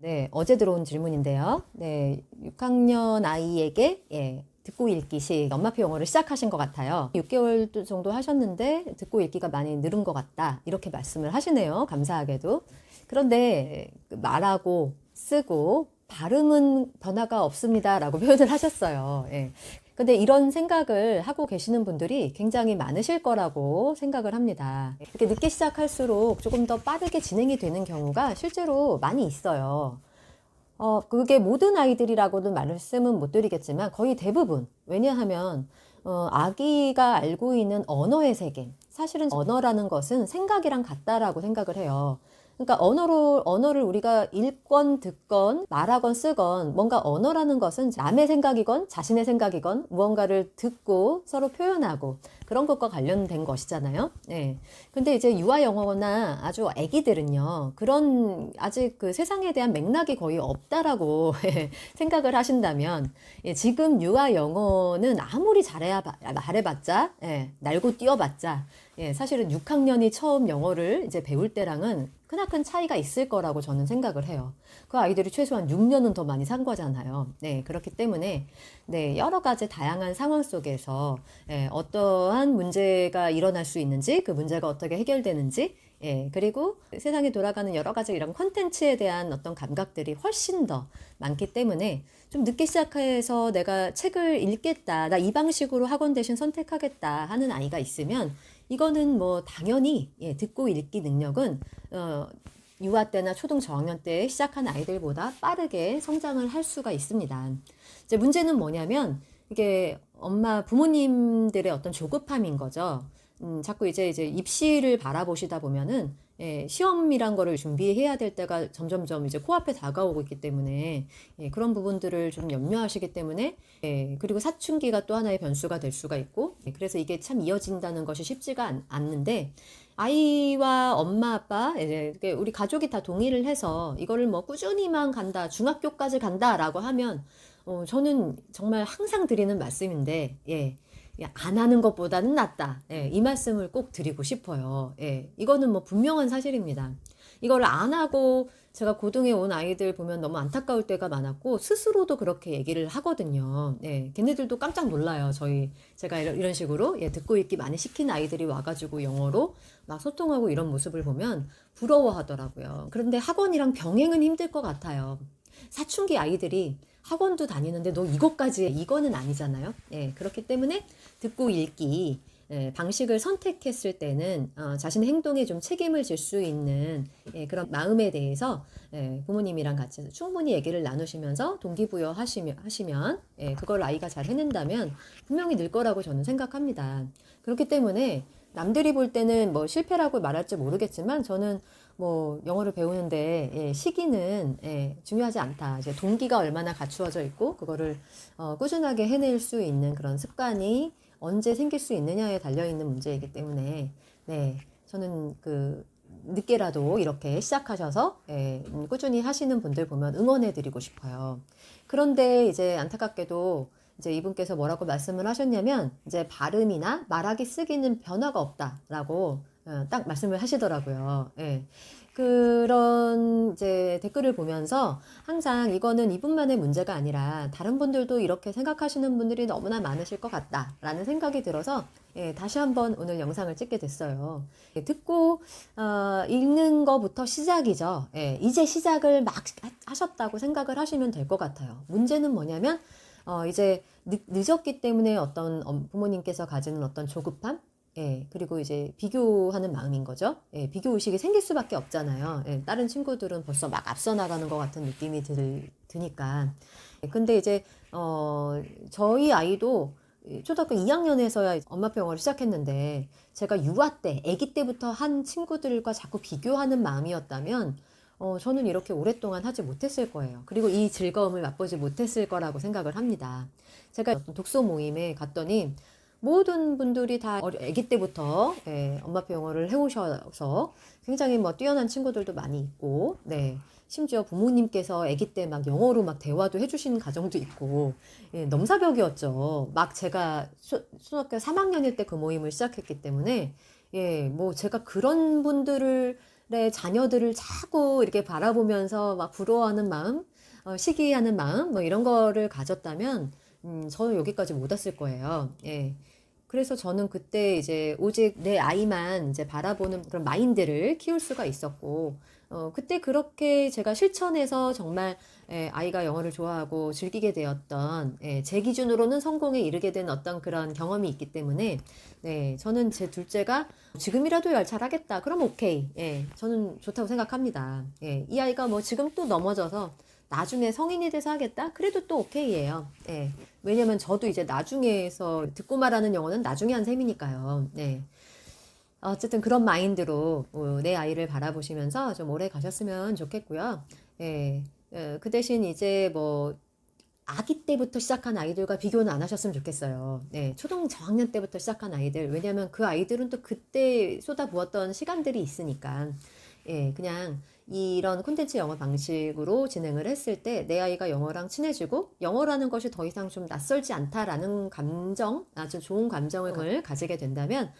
네, 어제 들어온 질문인데요. 네, 6학년 아이에게 듣고 읽기식 엄마표 영어를 시작하신 것 같아요. 6개월 정도 하셨는데 듣고 읽기가 많이 늘은 것 같다. 이렇게 말씀을 하시네요. 감사하게도. 그런데 말하고 쓰고 발음은 변화가 없습니다라고 표현을 하셨어요. 예. 근데 이런 생각을 하고 계시는 분들이 굉장히 많으실 거라고 생각을 합니다. 이렇게 늦게 시작할수록 조금 더 빠르게 진행이 되는 경우가 실제로 많이 있어요. 그게 모든 아이들이라고는 말씀은 못 드리겠지만 거의 대부분. 왜냐하면, 아기가 알고 있는 언어의 세계. 사실은 언어라는 것은 생각이랑 같다라고 생각을 해요. 그러니까 언어를 우리가 읽건 듣건 말하건 쓰건 뭔가 언어라는 것은 남의 생각이건 자신의 생각이건 무언가를 듣고 서로 표현하고 그런 것과 관련된 것이잖아요. 네. 근데 이제 유아 영어나 아주 아기들은요, 그런 아직 그 세상에 대한 맥락이 거의 없다라고 생각을 하신다면, 지금 유아 영어는 아무리 잘해봤자, 날고 뛰어봤자, 사실은 6학년이 처음 영어를 이제 배울 때랑은 크나큰 차이가 있을 거라고 저는 생각을 해요. 그 아이들이 최소한 6년은 더 많이 산 거잖아요. 네, 그렇기 때문에, 네, 여러 가지 다양한 상황 속에서, 어떠한 문제가 일어날 수 있는지, 그 문제가 어떻게 해결되는지, 그리고 세상에 돌아가는 여러 가지 이런 콘텐츠에 대한 어떤 감각들이 훨씬 더 많기 때문에 좀 늦게 시작해서 내가 책을 읽겠다, 나 이 방식으로 학원 대신 선택하겠다 하는 아이가 있으면 이거는 뭐 당연히 듣고 읽기 능력은 유아 때나 초등 저학년 때 시작한 아이들보다 빠르게 성장을 할 수가 있습니다. 이제 문제는 뭐냐면 이게 부모님들의 어떤 조급함인 거죠. 자꾸 이제 입시를 바라보시다 보면은 시험이란 거를 준비해야 될 때가 점점점 이제 코앞에 다가오고 있기 때문에 그런 부분들을 좀 염려하시기 때문에 그리고 사춘기가 또 하나의 변수가 될 수가 있고 그래서 이게 참 이어진다는 것이 쉽지가 않는데 아이와 엄마 아빠 우리 가족이 다 동의를 해서 이거를 뭐 꾸준히만 간다 중학교까지 간다라고 하면 저는 정말 항상 드리는 말씀인데 안 하는 것보다는 낫다. 이 말씀을 꼭 드리고 싶어요. 이거는 뭐 분명한 사실입니다. 이걸 안 하고 제가 고등에 온 아이들 보면 너무 안타까울 때가 많았고 스스로도 그렇게 얘기를 하거든요. 걔네들도 깜짝 놀라요. 제가 이런 식으로 듣고 읽기 많이 시킨 아이들이 와가지고 영어로 막 소통하고 이런 모습을 보면 부러워하더라고요. 그런데 학원이랑 병행은 힘들 것 같아요. 사춘기 아이들이 학원도 다니는데 너 이것까지 해. 이거는 아니잖아요. 그렇기 때문에 듣고 읽기 방식을 선택했을 때는 자신의 행동에 좀 책임을 질 수 있는 그런 마음에 대해서 부모님이랑 같이 충분히 얘기를 나누시면서 동기부여 하시면 그걸 아이가 잘 해낸다면 분명히 늘 거라고 저는 생각합니다. 그렇기 때문에 남들이 볼 때는 뭐 실패라고 말할지 모르겠지만 저는 뭐 영어를 배우는데 시기는 중요하지 않다. 이제 동기가 얼마나 갖추어져 있고 그거를 꾸준하게 해낼 수 있는 그런 습관이 언제 생길 수 있느냐에 달려 있는 문제이기 때문에 저는 늦게라도 이렇게 시작하셔서 꾸준히 하시는 분들 보면 응원해드리고 싶어요. 그런데 이제 안타깝게도 이제 이분께서 뭐라고 말씀을 하셨냐면 이제 발음이나 말하기 쓰기는 변화가 없다라고 딱 말씀을 하시더라고요. 그런 이제 댓글을 보면서 항상 이거는 이분만의 문제가 아니라 다른 분들도 이렇게 생각하시는 분들이 너무나 많으실 것 같다라는 생각이 들어서 다시 한번 오늘 영상을 찍게 됐어요. 듣고 읽는 거부터 시작이죠. 이제 시작을 막 하셨다고 생각을 하시면 될 것 같아요. 문제는 뭐냐면 이제 늦었기 때문에 어떤 부모님께서 가지는 어떤 조급함? 그리고 이제 비교하는 마음인 거죠. 비교 의식이 생길 수밖에 없잖아요. 다른 친구들은 벌써 막 앞서 나가는 것 같은 느낌이 드니까. 근데 이제, 저희 아이도 초등학교 2학년에서야 엄마표 영어를 시작했는데, 제가 유아 때, 아기 때부터 한 친구들과 자꾸 비교하는 마음이었다면, 저는 이렇게 오랫동안 하지 못했을 거예요. 그리고 이 즐거움을 맛보지 못했을 거라고 생각을 합니다. 제가 어떤 독서 모임에 갔더니 모든 분들이 다 아기 때부터 엄마표 영어를 해오셔서 굉장히 뭐 뛰어난 친구들도 많이 있고, 심지어 부모님께서 아기 때 막 영어로 막 대화도 해주시는 가정도 있고, 넘사벽이었죠. 막 제가 초등학교 3학년일 때 그 모임을 시작했기 때문에, 뭐 제가 그런 분들을 자녀들을 자꾸 이렇게 바라보면서 막 부러워하는 마음, 시기하는 마음, 뭐 이런 거를 가졌다면, 저는 여기까지 못 왔을 거예요. 예. 그래서 저는 그때 이제 오직 내 아이만 이제 바라보는 그런 마인드를 키울 수가 있었고, 그때 그렇게 제가 실천해서 정말 아이가 영어를 좋아하고 즐기게 되었던, 제 기준으로는 성공에 이르게 된 어떤 그런 경험이 있기 때문에, 네, 저는 제 둘째가 지금이라도 열찰하겠다. 그럼 오케이. 예, 저는 좋다고 생각합니다. 예, 이 아이가 뭐 지금 또 넘어져서 나중에 성인이 돼서 하겠다? 그래도 또 오케이예요. 예. 왜냐면 저도 이제 나중에서 듣고 말하는 영어는 나중에 한 셈이니까요. 네. 어쨌든 그런 마인드로 내 아이를 바라보시면서 좀 오래 가셨으면 좋겠고요. 예. 그 대신 이제 뭐 아기 때부터 시작한 아이들과 비교는 안 하셨으면 좋겠어요. 네, 초등 저학년 때부터 시작한 아이들. 왜냐면 그 아이들은 또 그때 쏟아부었던 시간들이 있으니까. 예, 그냥 이런 콘텐츠 영어 방식으로 진행을 했을 때 내 아이가 영어랑 친해지고 영어라는 것이 더 이상 좀 낯설지 않다라는 감정, 아주 좋은 감정을 가지게 된다면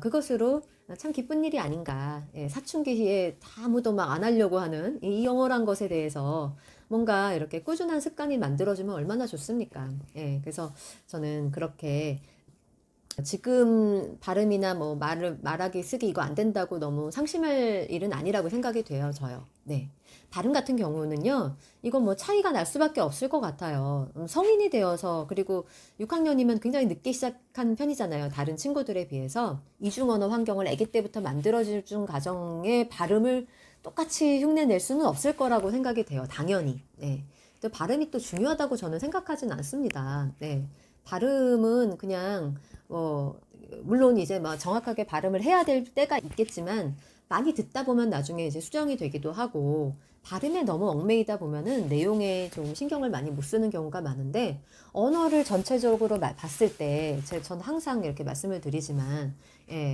그것으로 참 기쁜 일이 아닌가. 예, 사춘기에 다 아무도 막 안 하려고 하는 이 영어란 것에 대해서 뭔가 이렇게 꾸준한 습관이 만들어지면 얼마나 좋습니까? 예, 그래서 저는 그렇게 지금 발음이나 뭐 말하기 쓰기 이거 안 된다고 너무 상심할 일은 아니라고 생각이 돼요, 저요. 네. 발음 같은 경우는요, 이건 뭐 차이가 날 수밖에 없을 것 같아요. 성인이 되어서, 그리고 6학년이면 굉장히 늦게 시작한 편이잖아요. 다른 친구들에 비해서. 이중언어 환경을 아기 때부터 만들어준 가정의 발음을 똑같이 흉내낼 수는 없을 거라고 생각이 돼요. 당연히. 네. 또 발음이 또 중요하다고 저는 생각하진 않습니다. 네. 발음은 그냥 물론 이제 막 정확하게 발음을 해야 될 때가 있겠지만 많이 듣다 보면 나중에 이제 수정이 되기도 하고 발음에 너무 얽매이다 보면은 내용에 좀 신경을 많이 못 쓰는 경우가 많은데 언어를 전체적으로 봤을 때 전 항상 이렇게 말씀을 드리지만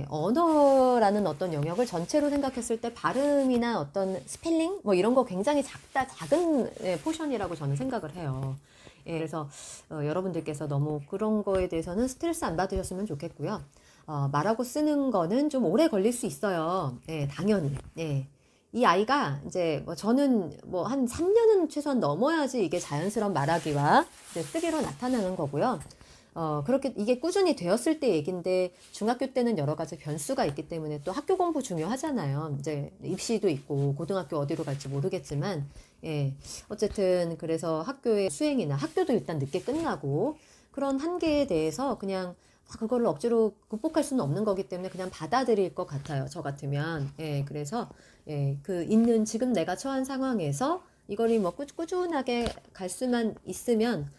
언어라는 어떤 영역을 전체로 생각했을 때 발음이나 어떤 스펠링 뭐 이런 거 굉장히 작은 포션이라고 저는 생각을 해요. 예, 그래서 여러분들께서 너무 그런 거에 대해서는 스트레스 안 받으셨으면 좋겠고요. 말하고 쓰는 거는 좀 오래 걸릴 수 있어요. 예, 당연히. 예. 이 아이가 이제 저는 한 3년은 최소한 넘어야지 이게 자연스러운 말하기와 이제 쓰기로 나타나는 거고요. 그렇게 이게 꾸준히 되었을 때 얘긴데 중학교 때는 여러 가지 변수가 있기 때문에 또 학교 공부 중요하잖아요. 이제 입시도 있고 고등학교 어디로 갈지 모르겠지만 예. 어쨌든 그래서 학교의 수행이나 학교도 일단 늦게 끝나고 그런 한계에 대해서 그냥 그거를 억지로 극복할 수는 없는 거기 때문에 그냥 받아들일 것 같아요. 저 같으면. 예. 그래서 지금 내가 처한 상황에서 이거를 뭐 꾸준하게 갈 수만 있으면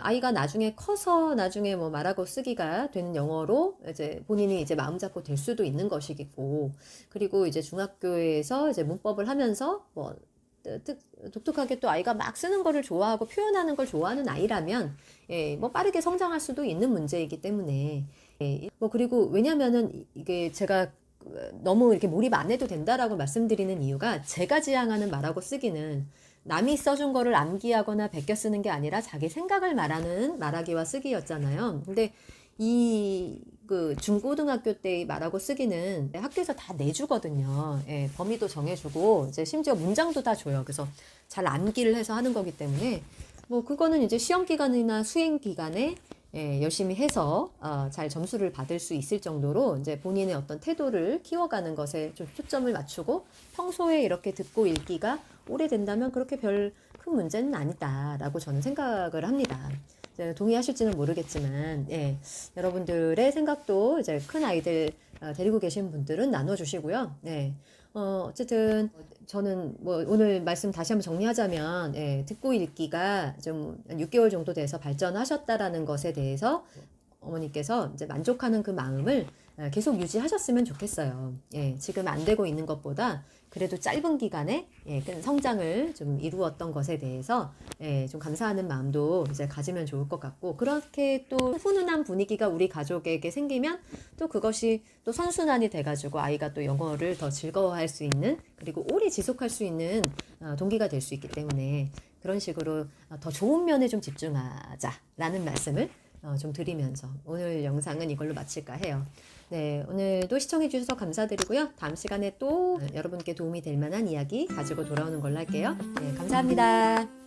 아이가 나중에 커서 나중에 뭐 말하고 쓰기가 되는 영어로 이제 본인이 이제 마음 잡고 될 수도 있는 것이겠고, 그리고 이제 중학교에서 이제 문법을 하면서 독특하게 또 아이가 막 쓰는 거를 좋아하고 표현하는 걸 좋아하는 아이라면 빠르게 성장할 수도 있는 문제이기 때문에 그리고 왜냐면은 이게 제가 너무 이렇게 몰입 안 해도 된다라고 말씀드리는 이유가 제가 지향하는 말하고 쓰기는 남이 써준 거를 암기하거나 베껴 쓰는 게 아니라 자기 생각을 말하는 말하기와 쓰기였잖아요. 근데 중고등학교 때 말하고 쓰기는 학교에서 다 내주거든요. 범위도 정해주고, 이제 심지어 문장도 다 줘요. 그래서 잘 암기를 해서 하는 거기 때문에, 그거는 이제 시험 기간이나 수행 기간에 열심히 해서 잘 점수를 받을 수 있을 정도로 이제 본인의 어떤 태도를 키워가는 것에 좀 초점을 맞추고 평소에 이렇게 듣고 읽기가 오래된다면 그렇게 별 큰 문제는 아니다라고 저는 생각을 합니다. 동의하실지는 모르겠지만 여러분들의 생각도 이제 큰 아이들 데리고 계신 분들은 나눠주시고요. 어쨌든 저는 오늘 말씀 다시 한번 정리하자면 듣고 읽기가 좀 6개월 정도 돼서 발전하셨다라는 것에 대해서 어머니께서 이제 만족하는 그 마음을 계속 유지하셨으면 좋겠어요. 지금 안 되고 있는 것보다 그래도 짧은 기간에 큰 성장을 좀 이루었던 것에 대해서 좀 감사하는 마음도 이제 가지면 좋을 것 같고, 그렇게 또 훈훈한 분위기가 우리 가족에게 생기면 또 그것이 또 선순환이 돼가지고 아이가 또 영어를 더 즐거워할 수 있는, 그리고 오래 지속할 수 있는 동기가 될 수 있기 때문에 그런 식으로 더 좋은 면에 좀 집중하자라는 말씀을 좀 드리면서 오늘 영상은 이걸로 마칠까 해요. 네, 오늘도 시청해 주셔서 감사드리고요. 다음 시간에 또 여러분께 도움이 될 만한 이야기 가지고 돌아오는 걸로 할게요. 네, 감사합니다.